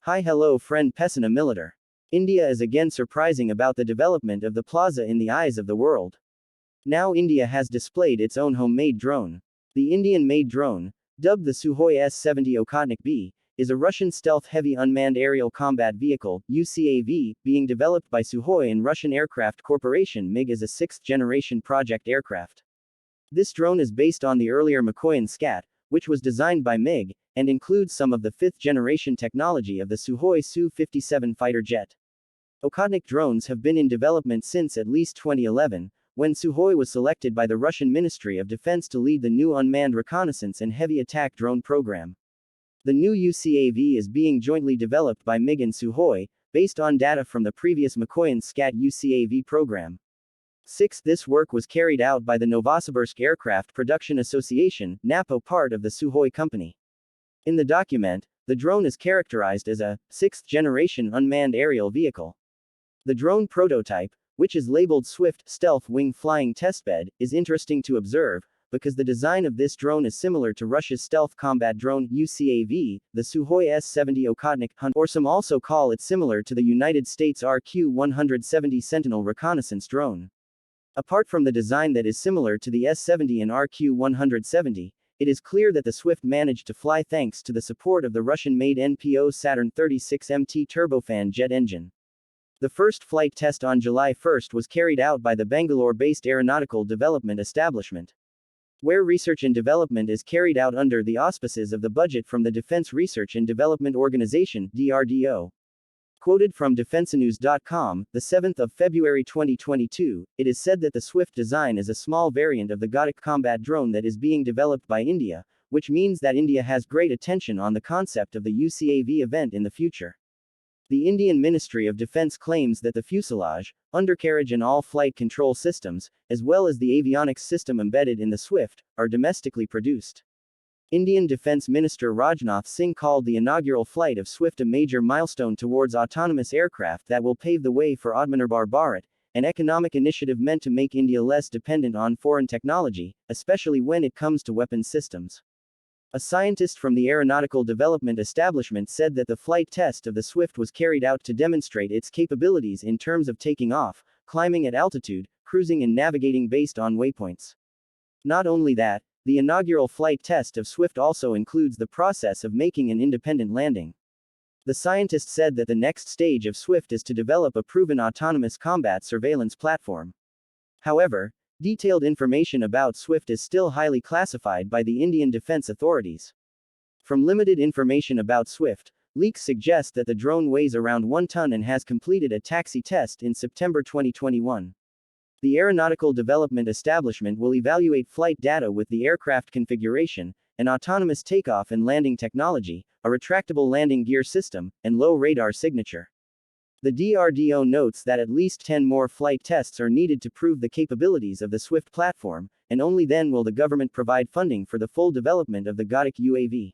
Hi hello friend PESONA MILITER. India is again surprising about the development of the plaza in the eyes of the world. Now India has displayed its own homemade drone. The Indian-made drone, dubbed the Sukhoi S-70 Okhotnik B, is a Russian stealth-heavy unmanned aerial combat vehicle, UCAV, being developed by Sukhoi and Russian Aircraft Corporation MiG as a sixth-generation project aircraft. This drone is based on the earlier Mikoyan Skat, which was designed by MiG, and includes some of the fifth-generation technology of the Sukhoi Su-57 fighter jet. Okhotnik drones have been in development since at least 2011, when Sukhoi was selected by the Russian Ministry of Defense to lead the new unmanned reconnaissance and heavy attack drone program. The new UCAV is being jointly developed by MiG and Sukhoi, based on data from the previous Mikoyan Skat UCAV program. 6. This work was carried out by the Novosibirsk Aircraft Production Association, NAPO, part of the Sukhoi company. In the document, the drone is characterized as a sixth-generation unmanned aerial vehicle. The drone prototype, which is labeled Swift Stealth Wing Flying Testbed, is interesting to observe, because the design of this drone is similar to Russia's stealth combat drone UCAV, the Sukhoi S-70 Okhotnik Hunt, or some also call it similar to the United States RQ-170 Sentinel reconnaissance drone. Apart from the design that is similar to the S-70 and RQ-170, it is clear that the Swift managed to fly thanks to the support of the Russian-made NPO Saturn 36MT turbofan jet engine. The first flight test on July 1 was carried out by the Bangalore-based Aeronautical Development Establishment, where research and development is carried out under the auspices of the budget from the Defense Research and Development Organization, DRDO. Quoted from defensenews.com, the 7th of February 2022, it is said that the Swift design is a small variant of the Ghatak combat drone that is being developed by India, which means that India has great attention on the concept of the UCAV event in the future. The Indian Ministry of Defense claims that the fuselage, undercarriage and all flight control systems, as well as the avionics system embedded in the Swift, are domestically produced. Indian Defense Minister Rajnath Singh called the inaugural flight of Swift a major milestone towards autonomous aircraft that will pave the way for Atmanirbhar Bharat, an economic initiative meant to make India less dependent on foreign technology, especially when it comes to weapons systems. A scientist from the Aeronautical Development Establishment said that the flight test of the Swift was carried out to demonstrate its capabilities in terms of taking off, climbing at altitude, cruising and navigating based on waypoints. Not only that, the inaugural flight test of Swift also includes the process of making an independent landing. The scientist said that the next stage of Swift is to develop a proven autonomous combat surveillance platform. However, detailed information about Swift is still highly classified by the Indian defense authorities. From limited information about Swift, leaks suggest that the drone weighs around 1 ton and has completed a taxi test in September 2021. The Aeronautical Development Establishment will evaluate flight data with the aircraft configuration, an autonomous takeoff and landing technology, a retractable landing gear system, and low radar signature. The DRDO notes that at least 10 more flight tests are needed to prove the capabilities of the Swift platform, and only then will the government provide funding for the full development of the Ghatak UAV.